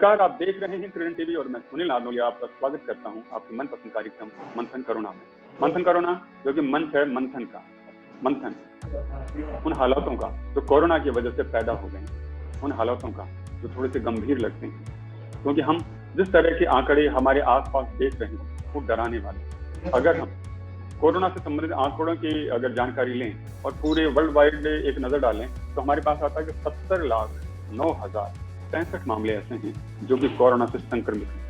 नमस्कार, आप देख रहे हैं किरण टीवी और मैं सुनील नारनोलिया आपका स्वागत करता हूं आपके मनपसंद कार्यक्रम मंथन करुणा में। मंथन करुणा जो कि मंच है मंथन का, मंथन उन हालातों का जो कोरोना की वजह से पैदा हो गए, उन हालातों का जो थोड़े से गंभीर लगते हैं, क्योंकि हम जिस तरह के आंकड़े हमारे आसपास देख रहे हैं वो डराने वाले। अगर हम कोरोना से संबंधित आंकड़ों की अगर जानकारी लें और पूरे वर्ल्ड वाइड एक नजर डालें तो हमारे पास आता है कि 70,09,065 मामले ऐसे हैं जो कि कोरोना से संक्रमित हैं।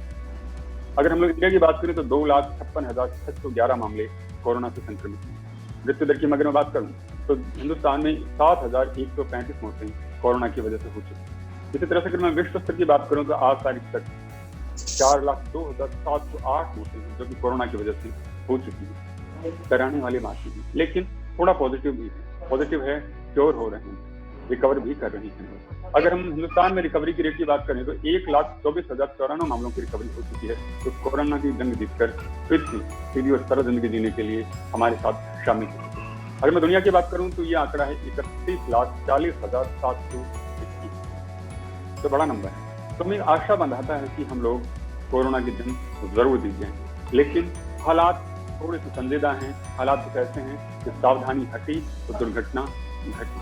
अगर हम लोग इंडिया की बात करें तो 2,56,611 मामले कोरोना से संक्रमित हैं। मृत्यु दर की अगर मैं बात करूं तो हिंदुस्तान में 7,135 मौतें कोरोना की वजह से हो चुकी। इसी तरह से अगर मैं विश्व स्तर की बात करूं तो आज तारीख तक 4,02,708 मौतें हैं जो कि कोरोना की वजह से हो चुकी है। डराने वाली बात नहीं, लेकिन थोड़ा पॉजिटिव भी है। पॉजिटिव है, क्योर हो रहे हैं, रिकवर भी कर रही हैं। अगर हम हिंदुस्तान में रिकवरी की रेट की बात करें तो 1,24,094 मामलों की रिकवरी हो चुकी है। तो कोरोना की जंग जीतकर फिर से सीधी और सरल जिंदगी जीने के लिए हमारे साथ शामिल हो चुके हैं। अगर मैं दुनिया की बात करूं तो ये आंकड़ा है 31,40,721, तो बड़ा नंबर है। तो मैं आशा बंधाता है कि हम लोग कोरोना की जंग जरूर जीत जाएंगे, लेकिन हालात थोड़े से संजीदा हैं। हालात कुछ ऐसे हैं कि सावधानी हटी तो दुर्घटना घटी।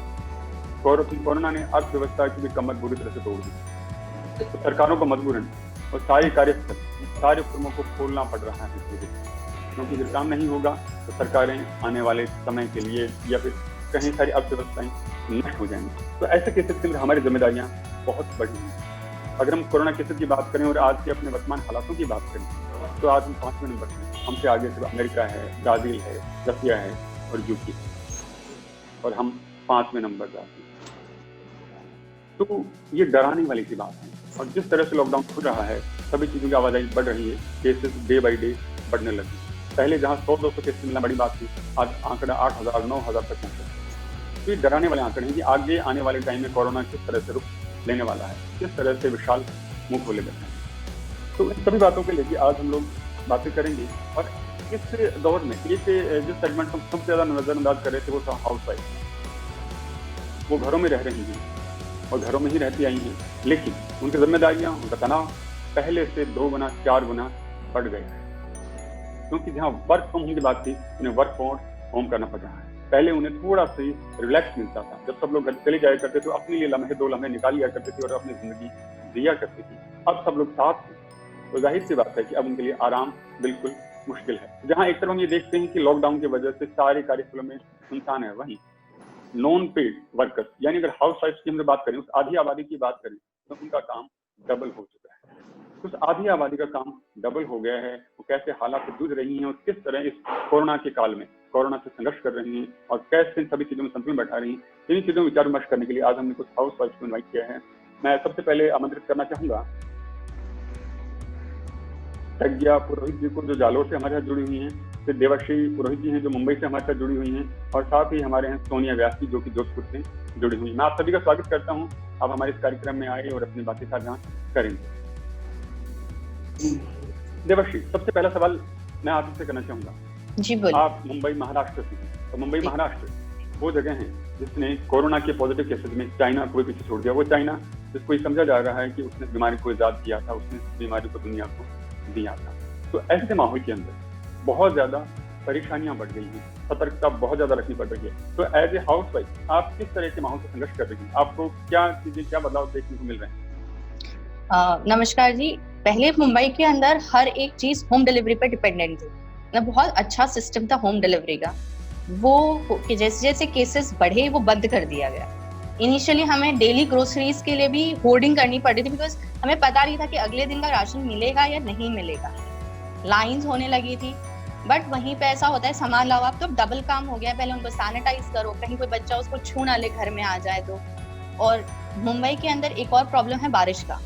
कोरोना ने अर्थव्यवस्था की भी कमर बुरी तरह से तोड़ दी। तो सरकारों को मजबूरन और सारी कार्यस्थल, सारे फर्मों को खोलना पड़ रहा है, क्योंकि अगर काम नहीं होगा तो सरकारें आने वाले समय के लिए या फिर कहीं सारी अर्थव्यवस्थाएं नष्ट हो जाएंगी। तो ऐसे केसेस के अंदर हमारी जिम्मेदारियां बहुत बड़ी हैं। अगर हम कोरोना केसेस की बात करें और आज के अपने वर्तमान हालातों की बात करें तो आज हम 5वें नंबर पर हैं। हमसे आगे सिर्फ अमेरिका है, ब्राजील है, रसिया है और यूके, और हम 5वें नंबर पर आते हैं। तो ये डराने वाली सी बात है। और जिस तरह से लॉकडाउन खुल रहा है सभी चीज़ों की आवाजाही बढ़ रही है, केसेस डे बाई डे बढ़ने लगी। पहले जहाँ 100-200 केसेस मिलना बड़ी बात थी, आज आंकड़ा 8,000-9,000 तक पहुंचा। तो ये डराने वाले आंकड़े हैं कि आगे आने वाले टाइम में कोरोना किस तरह से रुख लेने वाला है, किस तरह से विशाल मुंह खोले बैठे हैं। तो इन सभी बातों के लिए आज हम लोग बातें करेंगे। और इस दौर में जिस सेगमेंट हम सबसे ज्यादा नजरअंदाज कर रहे थे वो था हाउस वाइफ। वो घरों में रह रही हैं और घरों में ही रहती आई हैं, लेकिन उनकी जिम्मेदारियां, उनका तनाव पहले से 2 गुना 4 गुना बढ़ गया है। क्योंकि जहाँ वर्क फ्रॉम होम की बात थी, उन्हें वर्क फ्रॉम होम करना पड़ रहा है। पहले उन्हें थोड़ा सा रिलैक्स मिलता था, जब सब लोग घर चले जाया करते थे, अपने लिए लम्हे 2 लम्हे निकाल लिया करते थे और अपनी जिंदगी जिया करते थे। अब सब लोग साथ हैं तो जाहिर सी बात है कि अब उनके लिए आराम बिल्कुल मुश्किल है। जहाँ एक तरफ हम ये देखते हैं कि लॉकडाउन की वजह से सारे कार्यस्थलों में सुनसान है, वहीं नॉन पेड वर्कर्स यानी अगर हाउस वाइफ की हम बात करें, उस आधी आबादी की बात करें तो उनका काम डबल हो चुका है। उस आधी आबादी का काम डबल हो गया है। वो कैसे हालात से जूझ रही हैं और किस तरह इस कोरोना के काल में कोरोना से संघर्ष कर रही हैं और कैसे इन सभी चीजों में संतुलन बैठा रही हैं, इन चीजों में विचार विमर्श करने के लिए आज हमने कुछ हाउस वाइफ को इन्वाइट किया है। मैं सबसे पहले आमंत्रित करना चाहूंगा प्रज्ञा पुरोहित जी को, जो जालोर से हमारे साथ जुड़ी हुई हैं, फिर देवाश्री पुरोहित जी हैं जो मुंबई से हमारे साथ जुड़ी हुई हैं, और साथ ही हमारे हैं सोनिया व्यास जी जो कि जोधपुर से जुड़ी हुई हैं। मैं आप सभी का स्वागत करता हूं। आप हमारे इस कार्यक्रम में आए और अपनी बातें साझा करेंगे। देवाश्री, सबसे पहला सवाल मैं आपसे करना चाहूंगा। जी बोलिए। आप मुंबई महाराष्ट्र से हैं, तो मुंबई महाराष्ट्र वो जगह है जिसने कोरोना के पॉजिटिव केसेस में चाइना को भी पीछे छोड़ दिया। वो चाइना जिसको ये समझा जा रहा है कि उसने बीमारी को इजाद किया था, उसने बीमारी को दुनिया को दिया था। तो ऐसे माहौल के अंदर बहुत ज्यादा परेशानियां बढ़ गई हैं, सतर्कता बहुत ज्यादा रखनी पड़ रही है। तो एज ए हाउस वाइफ आप किस तरह के माहौल से संघर्ष कर रही हैं? आपको क्या चीजें, क्या बदलाव देखने को मिल रहे हैं? नमस्कार जी। पहले मुंबई के अंदर हर एक चीज होम डिलीवरी पे डिपेंडेंट थी। बहुत अच्छा सिस्टम था होम डिलीवरी का। वो कि जैसे जैसे केसेस बढ़े वो बंद कर दिया गया। इनिशियली हमें डेली ग्रोसरीज के लिए भी होर्डिंग करनी पड़ी थी, बिकॉज हमें पता नहीं था कि अगले दिन का राशन मिलेगा या नहीं मिलेगा। लाइंस होने लगी थी, बट वहीं पे ऐसा होता है सामान लाओ आप तो डबल काम हो गया। पहले उनको सैनिटाइज करो, कहीं कोई बच्चा उसको छू ना ले घर में आ जाए तो। और मुंबई के अंदर एक और प्रॉब्लम है बारिश का।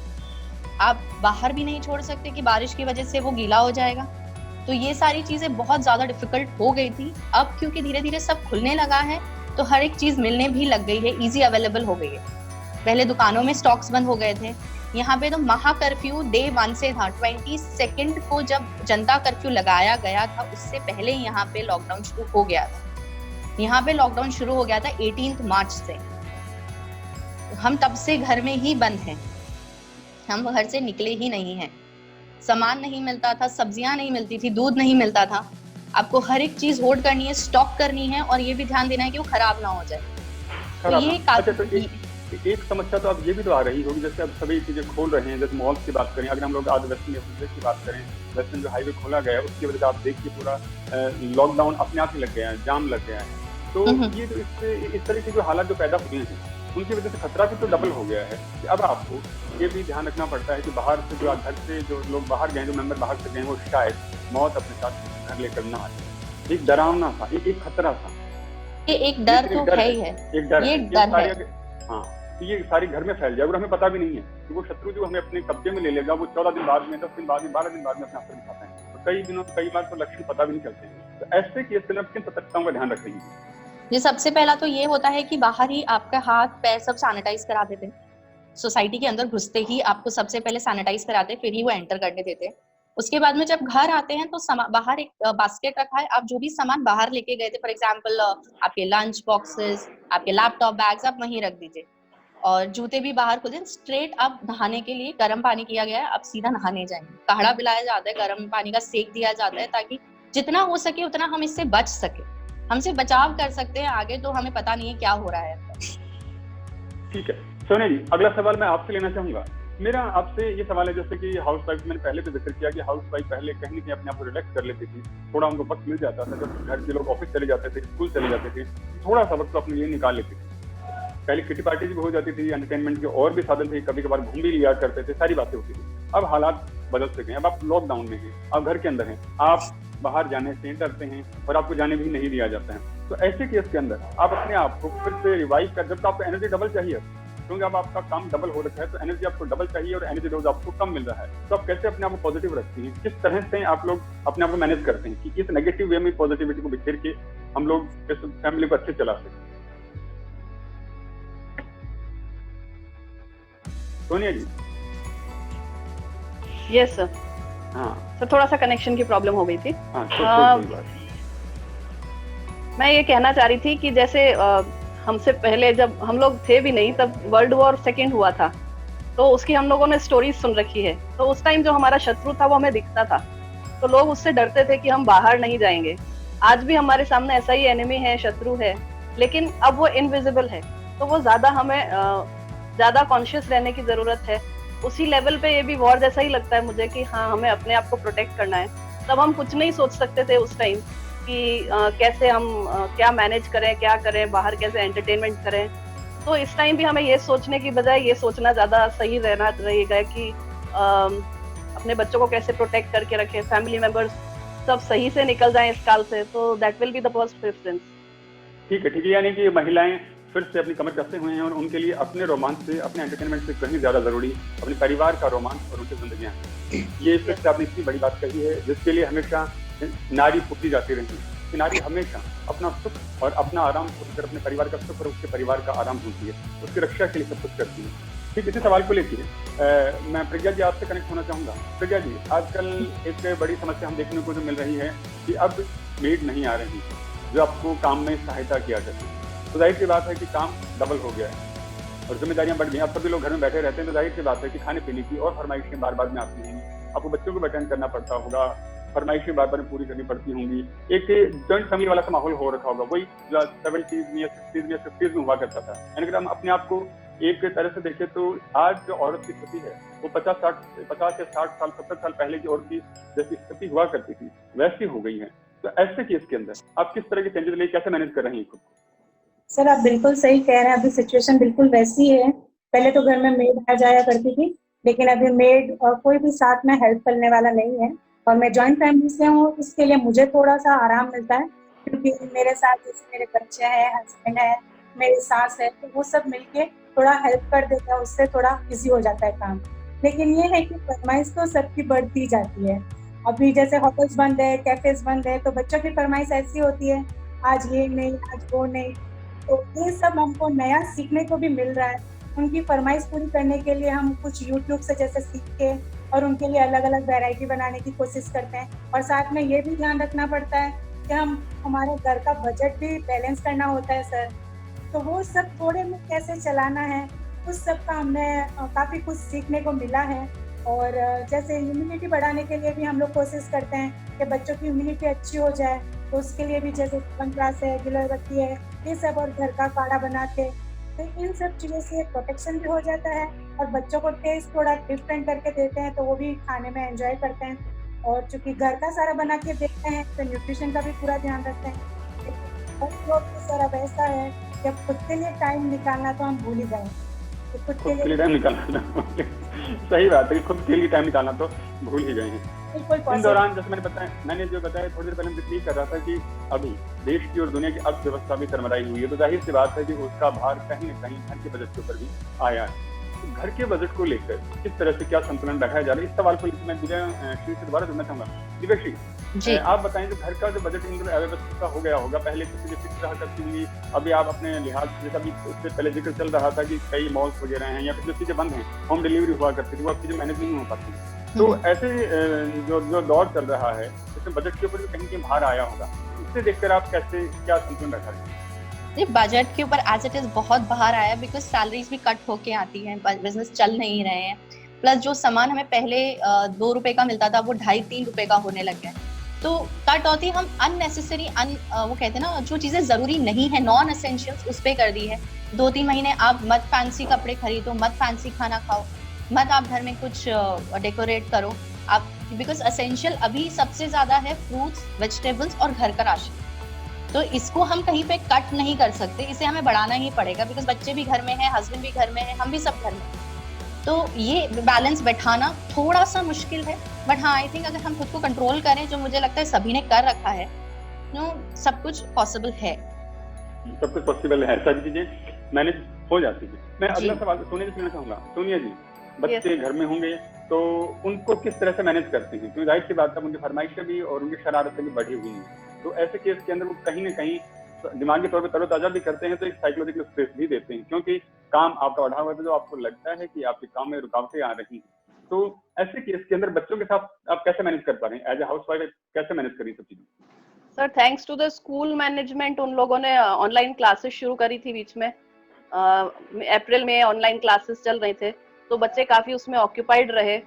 आप बाहर भी नहीं छोड़ सकते कि बारिश की वजह से वो गीला हो जाएगा। तो ये सारी चीजें बहुत ज्यादा डिफिकल्ट हो गई थी। अब क्योंकि धीरे धीरे सब खुलने लगा है तो हर एक चीज मिलने भी लग गई है, इजी अवेलेबल हो गई है। पहले दुकानों में स्टॉक्स बंद हो गए थे। यहाँ पे तो महा कर्फ्यू डे 1 से था। 22 को जब जनता कर्फ्यू लगाया गया था उससे पहले यहाँ पे लॉकडाउन शुरू हो गया था। यहाँ पे लॉकडाउन शुरू हो गया था 18 मार्च से। हम तब से घर में ही बंद हैं। हम घर से निकले ही नहीं हैं, सामान नहीं मिलता था, सब्जियां नहीं मिलती थी, दूध नहीं मिलता था। आपको हर एक चीज होल्ड करनी है, स्टॉक करनी है, और ये भी ध्यान देना है कि वो खराब ना हो जाए। तो खराब ये ना। अच्छा, तो एक समस्या तो अब ये भी तो आ रही होगी, जैसे अब सभी चीजें खोल रहे हैं, जैसे मॉल्स की बात करें, अगर हम लोग आज वेस्टर्न की बात करें, वेस्टर्न जो हाईवे खोला गया है उसकी वजह से आप देखिए पूरा लॉकडाउन अपने आप ही लग गया है, जाम लग गया है। तो ये जो इस तरह के जो हालात जो पैदा हुए हैं उनकी वजह से खतरा भी तो डबल हो गया है कि अब आपको ये भी ध्यान रखना पड़ता है कि बाहर से जो घर से जो लोग बाहर गए, जो मेंबर बाहर से गए, वो शायद मौत अपने साथ घर लेकर ना आए। एक डरावना था, एक खतरा था, ये एक डर तो है ही है, एक डर ये है, डर है। हाँ, तो ये सारी घर में फैल जाए और हमें पता भी नहीं है कि वो शत्रु जो हमें अपने कब्जे में ले लेगा वो 14 दिन बाद में, 10 दिन बाद में, 12 दिन बाद में अपने आप से दिखाता है। तो कई बार तो लक्षण पता भी नहीं चलते हैं। तो ऐसे केस के अंदर किन सतर्कताओं का ध्यान रखेंगे? ये सबसे पहला तो ये होता है कि बाहर ही आपका हाथ पैर सब सैनिटाइज करा देते हैं। सोसाइटी के अंदर घुसते ही आपको सबसे पहले सैनिटाइज कराते, फिर ही वो एंटर करने देते। उसके बाद में जब घर आते हैं तो बाहर एक बास्केट रखा है, आप जो भी सामान बाहर लेके गए थे, फॉर एग्जाम्पल आपके लंच बॉक्सेस, आपके लैपटॉप बैग्स, आप वहीं रख दीजिए। और जूते भी बाहर खुद स्ट्रेट, अब नहाने के लिए गर्म पानी किया गया है, अब सीधा नहाने जाएंगे। काढ़ा पिलाया जाता है, गर्म पानी का सेक दिया जाता है, ताकि जितना हो सके उतना हम इससे बच सके, हमसे बचाव कर सकते हैं। आगे तो हमें पता नहीं है क्या हो रहा है। ठीक है सोनिया जी, अगला सवाल मैं आपसे लेना चाहूंगा। मेरा आपसे ये सवाल है, जैसे कि हाउस वाइफ, मैंने पहले भी जिक्र किया कि हाउस वाइफ पहले कहीं ना कहीं अपने आप को रिलैक्स कर लेती थी, थोड़ा उनको वक्त मिल जाता था। जब घर के लोग ऑफिस चले जाते थे, स्कूल चले जाते थे, थोड़ा सा वक्त तो अपने लिए निकाल लेती थी। पहले किटी पार्टी भी हो जाती थी, एंटरटेनमेंट के और भी साधन थे, कभी कभार घूम भी लिया करते थे, सारी बातें होती थी। अब हालात बदल चुके हैं, अब आप लॉकडाउन में हैं, आप घर के अंदर हैं, आप बाहर जाने से डरते हैं और आपको जाने भी नहीं दिया जाता है। तो ऐसे केस के अंदर आप अपने आप को फिर से रिवाइव कर, जब तो आपको एनर्जी डबल चाहिए, क्योंकि अब आपका काम डबल हो रखा है, तो एनर्जी आपको डबल चाहिए और एनर्जी डोज आपको कम मिल रहा है। तो आप कैसे अपने आप को पॉजिटिव रखती हैं, किस तरह से आप लोग अपने आप को मैनेज करते हैं कि इस नेगेटिव वे में पॉजिटिविटी को बिखेर के हम लोग इस फैमिली को अच्छे चला सकें? सोनिया जी। Yes sir. हाँ सर, थोड़ा सा कनेक्शन की प्रॉब्लम हो गई थी। मैं ये कहना चाह रही थी कि जैसे हमसे पहले जब हम लोग थे भी नहीं, तब वर्ल्ड वॉर सेकेंड हुआ था, तो उसकी हम लोगों ने स्टोरीज सुन रखी है। तो उस टाइम जो हमारा शत्रु था वो हमें दिखता था, तो लोग उससे डरते थे कि हम बाहर नहीं जाएंगे। आज भी हमारे सामने ऐसा ही एनिमी है, शत्रु है, लेकिन अब वो इनविजिबल है। तो वो हमें ज्यादा कॉन्शियस रहने की जरूरत है। उसी लेवल पे ये भी वॉर जैसा ही लगता है मुझे कि हाँ, हमें अपने आप को प्रोटेक्ट करना है। तब हम कुछ नहीं सोच सकते थे उस टाइम कि कैसे हम क्या मैनेज करें, क्या करें, बाहर कैसे एंटरटेनमेंट करें। तो इस टाइम भी हमें ये सोचने की बजाय ये सोचना ज्यादा सही रहेगा कि अपने बच्चों को कैसे प्रोटेक्ट करके रखें, फैमिली मेंबर्स सब सही से निकल जाएं इस काल से। तो that will be the first preference. ठीक है, यानी कि महिलाएं फिर से अपनी कमर कसते हुए हैं और उनके लिए अपने रोमांच से, अपने एंटरटेनमेंट से कहीं ज्यादा जरूरी अपने परिवार का रोमांच और उनकी जिंदगियां। ये फिर से आपने इतनी बड़ी बात कही है जिसके लिए हमेशा नारी पूछी जाती रही कि नारी हमेशा अपना सुख और अपना आराम छोड़कर अपने परिवार का सुख और उसके परिवार का आराम ढूंढती है, उसकी रक्षा के लिए सब कुछ करती है। ठीक, इसी सवाल को लेकर मैं प्रज्ञा जी आपसे कनेक्ट होना चाहूंगा। प्रज्ञा जी, आजकल एक बड़ी समस्या हम देखने को जो मिल रही है कि अब मेड नहीं आ रही जो आपको काम में सहायता किया करती है। तो जाहिर सी बात है कि काम डबल हो गया है और जिम्मेदारियां बढ़ गई। अब सभी लोग घर में बैठे रहते हैं, तो जाहिर सी बात है कि खाने पीने की और फरमाइशें बार बार में आती हैं, आपको बच्चों को अटेंड करना पड़ता होगा, फरमाइशें बार बार पूरी करनी पड़ती होंगी। एक जॉइंट फैमिली वाला सा माहौल हो रखा होगा, वही 70s में या 60s में या 50s में हुआ करता था। यानी कि हम अपने आप को एक तरह से देखें तो आज जो औरत की स्थिति है वो 50 या 60 साल 70 साल पहले की औरत की जैसी स्थिति हुआ करती थी वैसी हो गई है। तो ऐसे केस के अंदर आप किस तरह के चेंजेस लिए कैसे मैनेज कर रहे हैं खुद को? सर, आप बिल्कुल सही कह रहे हैं, अभी सिचुएशन बिल्कुल वैसी है। पहले तो घर में मेड आ जाया करती थी, लेकिन अभी मेड और कोई भी साथ में हेल्प करने वाला नहीं है। और मैं जॉइंट फैमिली से हूँ, इसके लिए मुझे थोड़ा सा आराम मिलता है, क्योंकि मेरे साथ जैसे मेरे बच्चे हैं, हस्बैंड है, मेरी सास है, तो वो सब मिलके थोड़ा हेल्प कर देता है, उससे थोड़ा इजी हो जाता है काम। लेकिन ये है कि फरमाइश तो सबकी बढ़ती जाती है। अभी जैसे होटल्स बंद है, कैफेज बंद है, तो बच्चों की फरमाइश ऐसी होती है, आज ये नहीं, आज वो नहीं। तो ये सब हमको नया सीखने को भी मिल रहा है। उनकी फरमाइश पूरी करने के लिए हम कुछ यूट्यूब से जैसे सीख के और उनके लिए अलग अलग वैरायटी बनाने की कोशिश करते हैं। और साथ में ये भी ध्यान रखना पड़ता है कि हमारे घर का बजट भी बैलेंस करना होता है सर। तो वो सब थोड़े में कैसे चलाना है, उस सब का हमें काफ़ी कुछ सीखने को मिला है। और जैसे इम्यूनिटी बढ़ाने के लिए भी हम लोग कोशिश करते हैं कि बच्चों की इम्यूनिटी अच्छी हो जाए, तो उसके लिए भी जैसे च्यवनप्राश है, गिलोयबत्ती है, ये सब और घर का काढ़ा बना के, तो इन सब चीज़ों से प्रोटेक्शन भी हो जाता है और बच्चों को टेस्ट थोड़ा डिफरेंट करके देते हैं, तो वो भी खाने में एंजॉय करते हैं। और चूँकि घर का सारा बना के देते हैं, तो न्यूट्रिशन का भी पूरा ध्यान रखते हैं। लेकिन बहुत लोग तो सर अब ऐसा है कि अब खुद के लिए टाइम निकालना तो हम भूल ही गए। तो खुद खुद के के लिए लिए टाइम निकालना सही बात है कि खुद के लिए टाइम निकालना तो भूल ही गए हैं। बिल्कुल इन पॉसिबल। दौरान जैसे मैंने जो बताया थोड़ी देर पहले मैं जिक्र कर रहा था कि अभी देश की और दुनिया की अर्थव्यवस्था भी चरमराई हुई है, तो जाहिर सी बात है कि उसका भार कहीं न कहीं घर के बजट के ऊपर भी आया है। तो घर के बजट को लेकर किस तरह से क्या संतुलन रखा जा रहा है, इस सवाल को मैं श्री से दोबारा जुड़ना चाहूंगा। दिव्यश्री, जी। आप बताएं कि घर का जो बजट इन दिनों अव्यवस्था हो गया होगा, पहले तो चीजें फिक्स रहा करती थी, अभी आप अपने लिहाज से, जैसा अभी उससे पहले जिक्र चल रहा था कि कई मॉल्स वगैरह हैं या फिर जो चीजें बंद हैं, होम डिलीवरी हुआ करती थी, वो अब चीजें मैनेज नहीं हो पाती। तो ऐसे जो दौर चल रहा है, इसमें बजट के ऊपर भी कहीं कहीं भार आया होगा, इससे देखकर आप कैसे क्या संतुलन रखा है? जी, बजट के ऊपर एज इट इज बहुत बाहर आया, बिकॉज सैलरीज भी कट होके आती हैं, बिजनेस चल नहीं रहे हैं। प्लस जो सामान हमें पहले 2 रुपए का मिलता था, वो 2.5-3 रुपए का होने लग गया। तो कटौती हम अननेसेसरी वो कहते हैं ना, जो चीजें जरूरी नहीं है, नॉन एसेंशियल्स, उस पे कर दी है। 2-3 महीने आप मत फैंसी कपड़े खरीदो, मत फैंसी खाना खाओ, मत आप घर में कुछ डेकोरेट करो आप, बिकॉज एसेंशियल अभी सबसे ज्यादा है फ्रूट्स, वेजिटेबल्स और घर का राशन। तो इसको हम कहीं पे कट नहीं कर सकते, इसे हमें बढ़ाना ही पड़ेगा, बिकॉज बच्चे भी घर में हैं, हस्बैंड भी घर में है, हम भी सब घर में हैं। तो ये बैलेंस बैठाना थोड़ा सा मुश्किल है, बट हाँ, आई थिंक अगर हम खुद को कंट्रोल करें, जो मुझे लगता है सभी ने कर रखा है, सब कुछ पॉसिबल है। सब कुछ पॉसिबल है, सारी चीजें मैनेज हो जाती है। मैं अगला सवाल सोनिया जी पूछना चाहूंगा। सोनिया जी, बच्चे घर में होंगे तो उनको किस तरह से मैनेज करते हैं, क्योंकि जाहिर सी बात है उनकी फरमाइशें भी और उनकी शरारतें भी बढ़ी हुई हैं, तो ऐसे केस के अंदर वो कहीं ना कहीं दिमागी तौर पर तरोताजा भी करते हैं, तो एक साइकोलॉजिकल स्ट्रेस भी देते हैं, क्योंकि काम आपका बढ़ा हुआ है, तो आपको लगता है कि आपके काम में रुकावटें आ रही हैं। तो ऐसे केस के अंदर बच्चों के साथ आप कैसे मैनेज कर पा रहे हैं, एज ए हाउस वाइफ कैसे मैनेज करी सब चीजें? Sir, thanks to the school management, उन लोगों ने ऑनलाइन क्लासेस शुरू करी थी बीच में। अप्रैल में ऑनलाइन क्लासेस चल रहे थे, तो बच्चे काफी उसमें ऑक्यूपाइड रहे।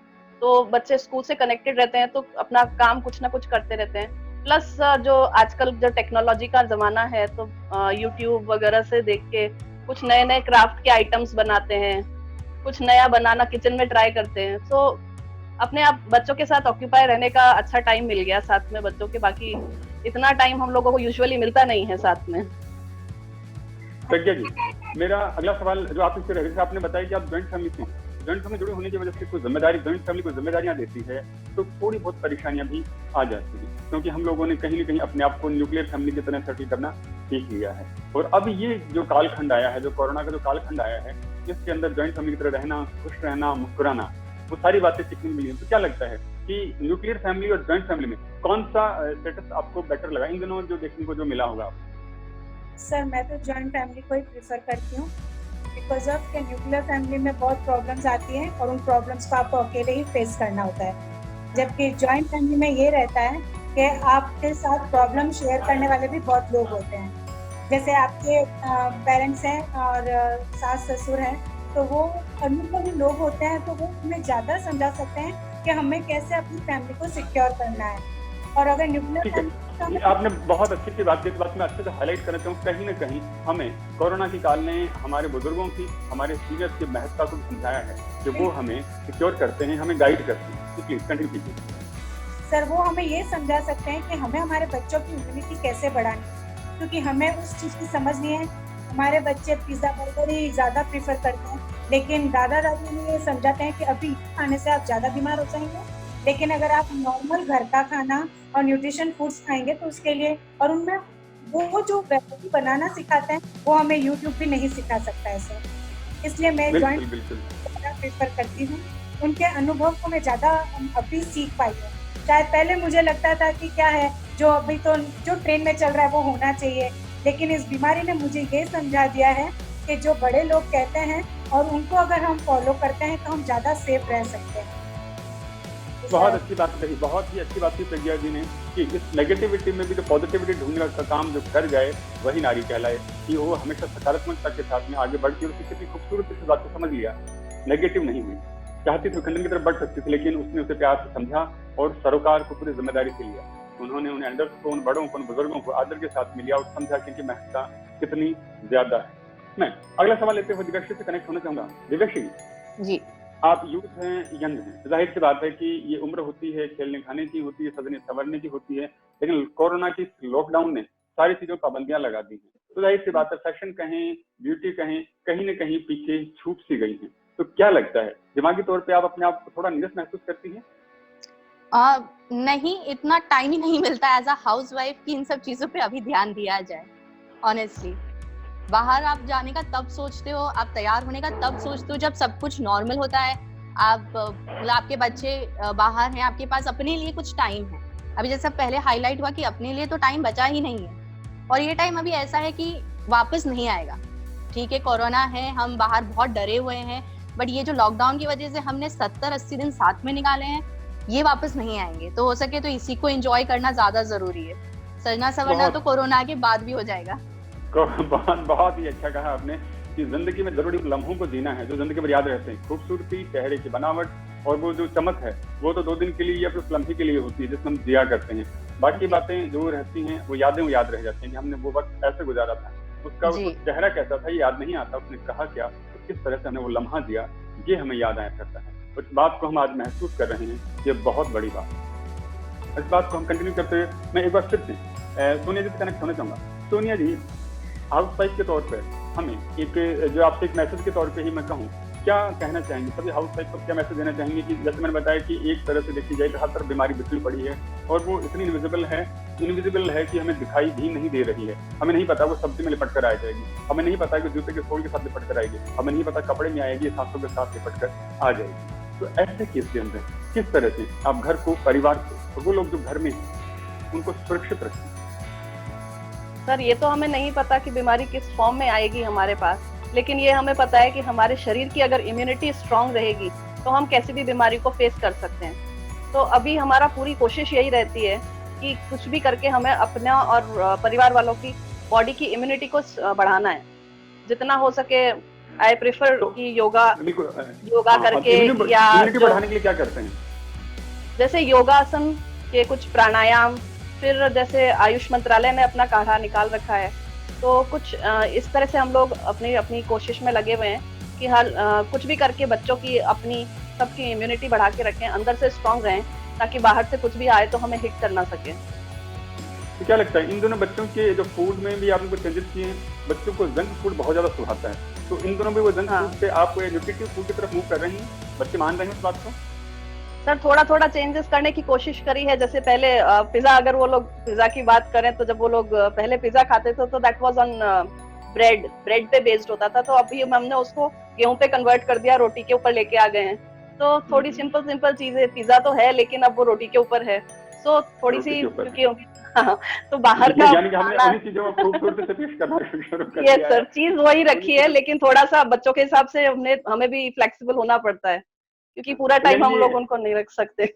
तो बच्चे स्कूल से कनेक्टेड रहते हैं, तो अपना काम कुछ ना कुछ करते रहते हैं। प्लस जो आजकल जो टेक्नोलॉजी का जमाना है, तो यूट्यूब वगैरह से देख के कुछ नए नए क्राफ्ट के आइटम्स बनाते हैं, कुछ नया बनाना किचन में ट्राई करते हैं। तो अपने आप बच्चों के साथ ऑक्यूपाई रहने का अच्छा टाइम मिल गया साथ में बच्चों के। बाकी इतना टाइम हम लोगों को यूजुअली मिलता नहीं है साथ में। प्रज्ञा जी, मेरा अगला सवाल जो आप इससे रहे, जैसे आपने बताया कि आप जॉइंट फैमिली से, जॉइंट फैमिली जुड़े होने की वजह से कुछ जिम्मेदारी, जॉइंट फैमिली को जिम्मेदारियां देती है, तो थोड़ी बहुत परेशानियां भी आ जाती है, क्योंकि हम लोगों ने कहीं न कहीं अपने आप को न्यूक्लियर फैमिली की तरह सेटल करना सीख लिया है। और अब ये जो कालखंड आया है, जो कोरोना का जो कालखंड आया है, जिसके अंदर जॉइंट फैमिली की तरह रहना, खुश रहना, मुस्कुराना, वो सारी बातें सीखने मिली हैं। तो क्या लगता है कि न्यूक्लियर फैमिली और जॉइंट फैमिली में कौन सा स्टेटस आपको बेटर लगा इन दोनों जो देखने को जो मिला होगा? सर, मैं तो जॉइंट फैमिली को ही प्रेफर करती हूँ, बिकॉज ऑफ के न्यूक्लियर फैमिली में बहुत प्रॉब्लम्स आती हैं और उन प्रॉब्लम्स को आपको अकेले ही फेस करना होता है। जबकि जॉइंट फैमिली में ये रहता है कि आपके साथ प्रॉब्लम शेयर करने वाले भी बहुत लोग होते हैं। जैसे आपके पेरेंट्स हैं और सास ससुर हैं, तो वो अनुभवी लोग होते हैं, तो वो हमें ज़्यादा समझा सकते हैं कि हमें कैसे अपनी फैमिली को सिक्योर करना है। और अगर न्यूक्लियर फैमिली, आपने बहुत अच्छी सी बात की, इस बात में अच्छे से हाईलाइट करना चाहूँ। कहीं न कहीं हमें कोरोना की काल ने हमारे बुजुर्गों की, हमारे सीनियर्स की महत्ता को समझाया है कि वो हमें सिक्योर करते हैं, हमें गाइड करते हैं। तो प्लीज कंटिन्यू कीजिए। सर, वो हमें ये समझा सकते हैं कि हमें हमारे बच्चों की इम्यूनिटी कैसे बढ़ानी, क्योंकि हमें उस चीज़ की समझ नहीं है। हमारे बच्चे पिज़्ज़ा बर्गर ही ज़्यादा प्रीफर करते हैं, लेकिन दादा दादी ने ये समझाते हैं कि अभी खाने से आप ज़्यादा बीमार हो जाएंगे, लेकिन अगर आप नॉर्मल घर का खाना और न्यूट्रिशन फूड्स खाएंगे तो उसके लिए, और उनमें वो जो रेसिपी बनाना सिखाते हैं वो हमें यूट्यूब भी नहीं सिखा सकता है सर। इसलिए मैं जॉइंट प्रेफर करती हूँ। उनके अनुभव को मैं ज़्यादा अभी सीख पाई हूँ। शायद पहले मुझे लगता था कि क्या है, जो अभी तो जो ट्रेंड में चल रहा है वो होना चाहिए, लेकिन इस बीमारी ने मुझे ये समझा दिया है कि जो बड़े लोग कहते हैं और उनको अगर हम फॉलो करते हैं तो हम ज़्यादा सेफ रह सकते हैं। बहुत अच्छी बात कही, बहुत ही अच्छी बात की प्रज्ञा जी ने कि इस नेगेटिविटी में भी जो पॉजिटिविटी ढूंढने का काम जो कर जाए वही नारी कहलाए, कि वो हमेशा सकारात्मकता के साथ में आगे बढ़ती है। उसने कितनी खूबसूरती से बात को समझ लिया, नेगेटिव नहीं हुई। चाहती तो खंडन की तरफ बढ़ सकती थी, लेकिन उसने उसे प्यार से समझा और सरोकार को पूरी जिम्मेदारी से लिया। उन्होंने उन्हें एल्डर्स को, उन बड़ों को, उन बुजुर्गों को आदर के साथ में लिया और समझा कि इनकी महत्ता कितनी ज्यादा है। मैं अगला सवाल लेते हुए दिव्यश्री से कनेक्ट होना चाहूंगा। दिव्यश्री जी, आप यूथ हैं, यंग हैं, जाहिर सी बात है कि ये उम्र होती है, खेलने खाने की होती है, सजने संवरने की होती है, लेकिन कोरोना की लॉकडाउन ने सारी चीजों पर पाबंदियां लगा दी हैं। तो जाहिर सी बात है, फैशन कहें, ब्यूटी कहें, कहीं न कहीं पीछे छूट सी गई हैं। तो क्या लगता है, दिमागी तौर पे आप अपने आप को थोड़ा नीरस महसूस करती हैं? नहीं, इतना टाइम ही नहीं मिलता एज अ हाउसवाइफ कि इन सब चीजों पे अभी ध्यान दिया जाए। ऑनेस्टली बाहर आप जाने का तब सोचते हो, आप तैयार होने का तब सोचते हो जब सब कुछ नॉर्मल होता है। आप मतलब आपके बच्चे बाहर हैं, आपके पास अपने लिए कुछ टाइम है। अभी जैसे पहले हाईलाइट हुआ कि अपने लिए तो टाइम बचा ही नहीं है, और ये टाइम अभी ऐसा है कि वापस नहीं आएगा। ठीक है, कोरोना है, हम बाहर बहुत डरे हुए हैं, बट ये जो लॉकडाउन की वजह से हमने 70-80 दिन साथ में निकाले हैं, ये वापस नहीं आएंगे। तो हो सके तो इसी को एंजॉय करना ज्यादा जरूरी है। सजना संवरना तो कोरोना के बाद भी हो जाएगा। बहुत ही अच्छा कहा आपने कि जिंदगी में जरूरी लम्हों को जीना है जो जिंदगी भर याद रहते हैं। खूबसूरती, चेहरे की बनावट और वो जो चमक है वो तो 2 दिन के लिए या फिर उस लम्हे के लिए होती है जिसमें हम जिया करते हैं। बाकी बातें जो रहती हैं वो यादें वो याद रह जाती हैं कि हमने वो वक्त ऐसे गुजारा था, उसका चेहरा कैसा था ये याद नहीं आता, उसने कहा क्या, तो किस तरह से हमने वो लम्हा दिया, ये हमें याद आया करता है। उस बात को हम आज महसूस कर रहे हैं, ये बहुत बड़ी बात है। इस बात को हम कंटिन्यू करते हुए मैं एक बार फिर से सोनिया जी से कनेक्ट होना चाहूंगा। सोनिया जी, हाउस वाइफ के तौर पर हमें एक जो आपसे एक मैसेज के तौर पे ही मैं कहूँ, क्या कहना चाहेंगे सभी हाउस वाइफ को, क्या मैसेज देना चाहेंगे कि जैसे मैंने बताया कि एक तरह से देखी जाए तो हर तरफ बीमारी बिखरी पड़ी है और वो इतनी इनविजिबल है कि हमें दिखाई भी नहीं दे रही है। हमें नहीं पता वो सब्जी में लिपट कर आ जाएगी, हमें नहीं पता कि जूते के सोल के साथ लिपट कर आएगी, हमें नहीं पता कपड़े में आएगी, सांसों के साथ लिपट कर आ जाएगी। तो ऐसे केस के अंदर किस तरह से आप घर को, परिवार को और वो लोग जो घर में उनको सुरक्षित रखें? सर, ये तो हमें नहीं पता कि बीमारी किस फॉर्म में आएगी हमारे पास, लेकिन ये हमें पता है कि हमारे शरीर की अगर इम्यूनिटी स्ट्रांग रहेगी तो हम कैसी भी बीमारी को फेस कर सकते हैं। तो अभी हमारा पूरी कोशिश यही रहती है कि कुछ भी करके हमें अपना और परिवार वालों की बॉडी की इम्यूनिटी को बढ़ाना है। जितना हो सके आई प्रेफर कि योगा करके या बढ़ाने के लिए क्या करते हैं? जैसे योगासन के कुछ प्राणायाम, फिर जैसे आयुष मंत्रालय ने अपना काढ़ा निकाल रखा है, तो कुछ इस तरह से हम लोग अपनी कोशिश में लगे हुए हैं कि हर कुछ भी करके बच्चों की अपनी सबकी इम्यूनिटी बढ़ा के रखें, अंदर से स्ट्रांग रहें, ताकि बाहर से कुछ भी आए तो हमें हिट कर ना सके। तो क्या लगता है इन दोनों बच्चों के जो फूड में भी आपने कुछ चेंजेस किए हैं? बच्चों को जंक फूड बहुत ज्यादा सुहाता है, तो इन दोनों में वो जंक फूड से आप न्यूट्रिटिव फूड की तरफ मूव कर रही हैं? बच्चे मान रहे हैं इस बात को? सर, थोड़ा चेंजेस करने की कोशिश करी है। जैसे पहले पिज्जा, अगर वो लोग पिज्जा की बात करें तो जब वो लोग पहले पिज्जा खाते थे तो दैट वाज ऑन ब्रेड पे बेस्ड होता था, तो अभी हमने उसको गेहूं पे कन्वर्ट कर दिया, रोटी के ऊपर लेके आ गए हैं। तो थोड़ी सिंपल चीजें, पिज्जा तो है लेकिन अब वो रोटी के ऊपर है, सो थोड़ी सी क्योंकि तो बाहर का यानी कि हमने उन्हीं चीजों को खूबसूरती से पेश करना शुरू कर दिया है। यस सर, चीज वही रखी है, लेकिन थोड़ा सा बच्चों के हिसाब से हमें भी फ्लेक्सिबल होना पड़ता है, क्योंकि पूरा टाइम हम लोग उनको नहीं रख सकते।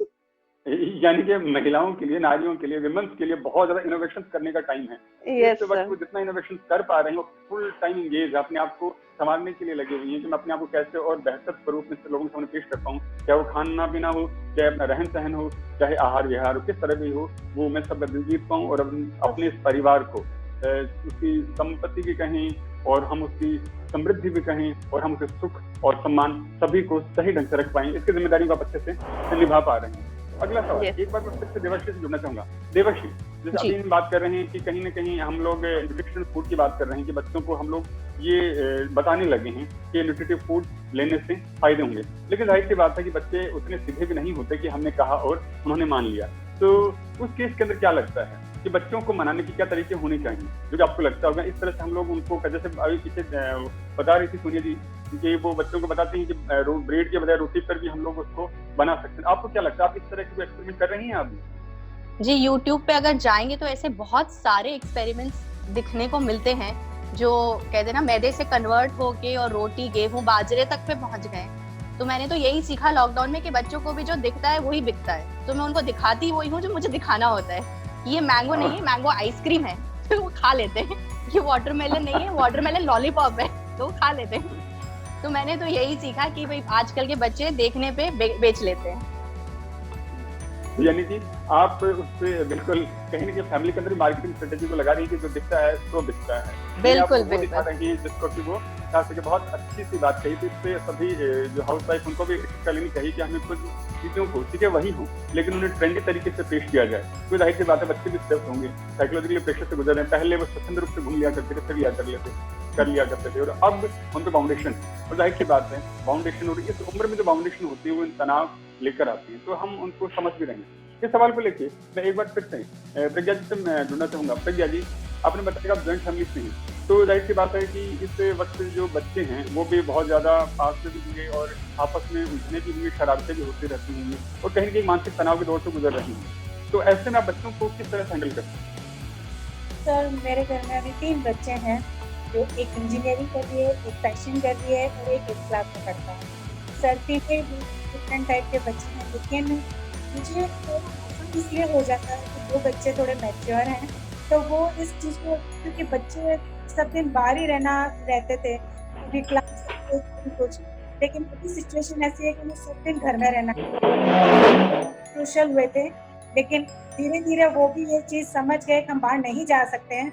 यानी कि महिलाओं के लिए, नारियों के लिए, विमेंस के लिए बहुत ज्यादा इनोवेशन करने का टाइम है। यस सर, वो जितना इनोवेशन कर पा रहे हैं वो फुल टाइम एंगेज अपने आप को संभालने के लिए लगी हुई है कि मैं अपने आप को कैसे और बेहतर स्वरूप में लोगों के सामने पेश कर पाऊँ। चाहे वो खाना पीना हो, चाहे अपना रहन सहन हो, चाहे आहार विहार हो, किस तरह भी हो, वो मैं सब जीत पाऊँ और अपने इस परिवार को उसकी संपत्ति भी कहें और हम उसकी समृद्धि भी कहें और हम उसके सुख और सम्मान सभी को सही ढंग से रख पाएं, इसकी जिम्मेदारी को आप अच्छे से निभा पा रहे हैं। अगला सवाल, एक बार मैं फिर से देवर्षी से जुड़ना चाहूंगा। देवर्षी, जैसे अभी हम बात कर रहे हैं कि कहीं ना कहीं हम लोग न्यूट्रिशनल फूड की बात कर रहे हैं कि बच्चों को हम लोग ये बताने लगे हैं कि न्यूट्रिटिव फूड लेने से फायदे होंगे, लेकिन जाहिर सी बात है कि बच्चे उतने सीधे भी नहीं होते कि हमने कहा और उन्होंने मान लिया। तो उस केस के अंदर क्या लगता है कि बच्चों को मनाने के क्या तरीके होने चाहिए, जो कि आपको लगता होगा इस तरह से हम लोग उनको, जैसे अभी पीछे बता रही थी सोनिया जी कि वो बच्चों को बताते हैं कि ब्रेड के बजाय रोटी पर भी हम लोग उसको बना सकते हैं। आपको क्या लगता है, आप इस तरह के एक्सपेरिमेंट कर रही हैं आप? जी, यूट्यूब पे अगर जाएंगे तो ऐसे बहुत सारे एक्सपेरिमेंट्स दिखने को मिलते हैं जो कहते हैं ना मैदे से कन्वर्ट होके और रोटी, गेहूं, बाजरे तक पे पहुंच गए। तो मैंने तो यही सीखा लॉकडाउन में कि बच्चों को भी जो दिखता है वही बिकता है, तो मैं उनको दिखाती वही हूँ जो मुझे दिखाना होता है। ये मैंगो नहीं है, मैंगो आइसक्रीम है, तो वो खा लेते हैं। ये वाटरमेलन नहीं है, वाटरमेलन लॉलीपॉप है, तो वो खा लेते हैं। तो मैंने तो यही सीखा कि भाई आजकल के बच्चे देखने पे बेच लेते हैं। यानी कि आप उससे बिल्कुल कहीं ना कहीं फैमिली के अंदर मार्केटिंग स्ट्रेटेजी को लगा रही है कि जो दिखता है तो बिकता है। बिल्कुल वो दिखा रहे हैं जिसको कि वो खास करके बहुत अच्छी सी बात कही। तो इससे सभी जो हाउस वाइफ उनको भी शिक्षा लेनी चाहिए कि हमें कुछ चीजों को ठीक है वही हो, लेकिन उन्हें ट्रेंडी तरीके से पेश किया जाए। तो जाहिर सी बात है बच्चे भी स्ट्रेस होंगे, साइकोलॉजिकली प्रेशर से गुजर रहे हैं। पहले वो स्वतंत्र रूप से घूम लिया करते थे, कर लिया करते थे, और अब उनको बाउंडेशन, और जाहिर सी बात है बाउंडेशन, और इस उम्र में जो बाउंडेशन होती है वो तनाव लेकर आती है। तो हम उनको समझ भी रहे हैं। इस सवाल को लेके मैं एक बार फिर से प्रज्ञा जी से मैं ढूंढना चाहूंगा। प्रज्ञा जी, आपने बताया कि आप जॉइंट फैमिली से हैं, तो जाहिर सी बात है कि इस वक्त जो बच्चे हैं वो भी बहुत ज्यादा पास से भी होंगे और आपस में उलझने की भी, शरारतें भी होती रहती होंगी, और कहीं ना कहीं मानसिक तनाव के दौर से गुजर रही हैं। तो ऐसे में आप बच्चों को किस तरह से हैंडल करते हैं? सर, मेरे घर में अभी 3 बच्चे हैं, जो एक इंजीनियरिंग कर रही है, एक फैशन कर रही है और एक 8th क्लास में पढ़ता है। सर, तीनों डिफरेंट टाइप के बच्चे हैं, लेकिन मुझे थोड़ा आसान इसलिए हो जाता है कि 2 बच्चे थोड़े मैच्योर हैं, तो वो इस चीज़ को, क्योंकि बच्चे सब दिन बाहर ही रहते थे, कभी क्लास करते, कभी कुछ, लेकिन अभी सिचुएशन ऐसी है कि उन्हें सब दिन घर में रहना क्रूशियल हुए थे, लेकिन धीरे-धीरे वो भी ये चीज़ समझ गए कि हम बाहर नहीं जा सकते हैं।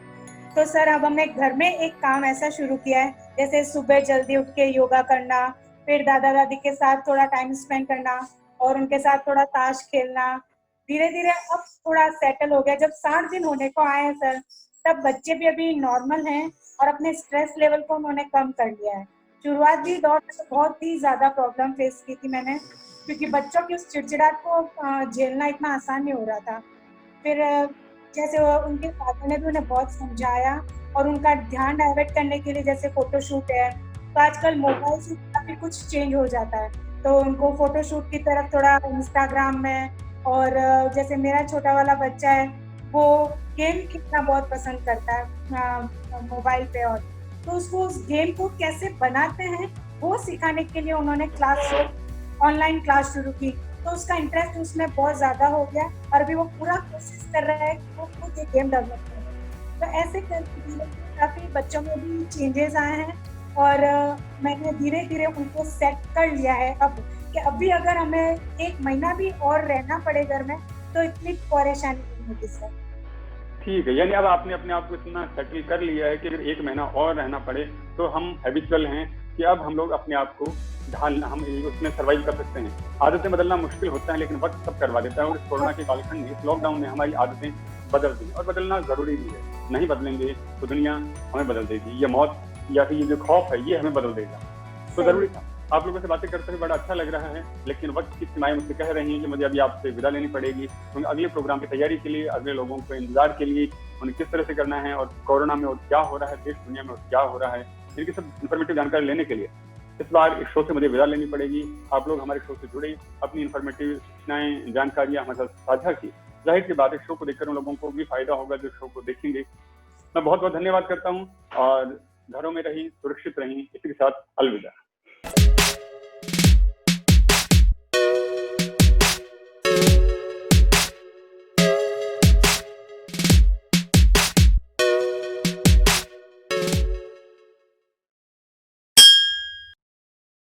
तो सर, अब हमने घर में एक काम ऐसा शुरू किया है, जैसे सुबह जल्दी उठ के योगा करना, फिर दादा-दादी के साथ थोड़ा टाइम स्पेंड करना और उनके साथ थोड़ा ताश खेलना। धीरे-धीरे अब थोड़ा सेटल हो गया। जब 60 दिन होने को आए हैं सर, तब बच्चे भी अभी नॉर्मल हैं और अपने स्ट्रेस लेवल को उन्होंने कम कर लिया है। शुरुआती दौर में तो बहुत ही ज़्यादा प्रॉब्लम फेस की थी मैंने, क्योंकि बच्चों की उस चिड़चिड़ाहट को झेलना इतना आसान नहीं हो रहा था। फिर जैसे वो उनके फादर ने भी उन्हें बहुत समझाया और उनका ध्यान डाइवर्ट करने के लिए, जैसे फ़ोटोशूट है, तो आजकल मोबाइल से काफ़ी कुछ चेंज हो जाता है। तो उनको फ़ोटोशूट की तरफ थोड़ा इंस्टाग्राम में, और जैसे मेरा छोटा वाला बच्चा है, वो गेम खेलना बहुत पसंद करता है मोबाइल पे, और तो उसको उस गेम को कैसे बनाते हैं, वो सिखाने के लिए उन्होंने ऑनलाइन क्लास शुरू की। तो उसका इंटरेस्ट उसमें बहुत ज़्यादा हो गया और अभी वो पूरा कोशिश कर रहा है कि वो खुद एक गेम डेवलप करे। तो ऐसे करके धीरे-धीरे काफ़ी बच्चों में भी चेंजेस आए हैं, और मैंने धीरे-धीरे उनको सेट कर लिया है अब, कि अभी अगर हमें 1 महीना भी और रहना पड़े घर में, तो इतनी परेशानी नहीं होगी सर। ठीक है, यानी अब आपने अपने आप को इतना सेटल कर लिया है कि अगर 1 महीना और रहना पड़े तो हम हैबिचुअल हैं कि अब हम लोग अपने आप को हम उसमें सर्वाइव कर सकते हैं। आदतें बदलना मुश्किल होता है, लेकिन वक्त सब करवा देता है, और इस कोरोना के कालखंड में, इस लॉकडाउन ने हमारी आदतें बदल दी, और बदलना जरूरी भी है। नहीं बदलेंगे तो दुनिया हमें बदल देगी, ये मौत या फिर ये जो खौफ है ये हमें बदल देगा। तो जरूरी था। आप लोगों से बातें करते हुए बड़ा अच्छा लग रहा है, लेकिन वक्त की सीमाएं मुझसे कह रही हैं कि मुझे अभी आपसे विदा लेनी पड़ेगी, क्योंकि अगले प्रोग्राम की तैयारी के लिए, अगले लोगों को इंतजार के लिए, उन्हें किस तरह से करना है, और कोरोना में और क्या हो रहा है, देश दुनिया में और क्या हो रहा है, इनकी सब इन्फॉर्मेटिव जानकारी लेने के लिए इस बार इस शो से मुझे विदा लेनी पड़ेगी। आप लोग हमारे शो से जुड़े, अपनी इन्फॉर्मेटिव सूचनाएं, जानकारियां हमारे साथ साझा की। जाहिर सी बात है, शो को देखकर उन लोगों को भी फायदा होगा जो शो को देखेंगे। मैं बहुत बहुत धन्यवाद करता हूँ, और घरों में रही, सुरक्षित रही, इसी के साथ अलविदा।